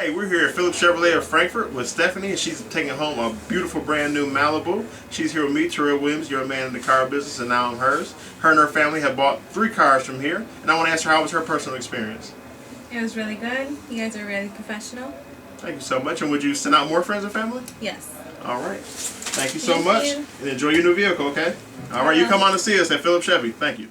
Hey, we're here at Phillips Chevrolet of Frankfort with Stephanie, and she's taking home a beautiful brand new Malibu. She's here with me, Terrell Williams, your man in the car business, and now I'm hers. Her and her family have bought 3 cars from here, and I want to ask her how was her personal experience. It was really good. You guys are really professional. Thank you so much. And would you send out more friends and family? Yes. All right. Thank you so Thank much, you. and enjoy your new vehicle, okay? All right, you come on to see us at Phillips Chevy. Thank you.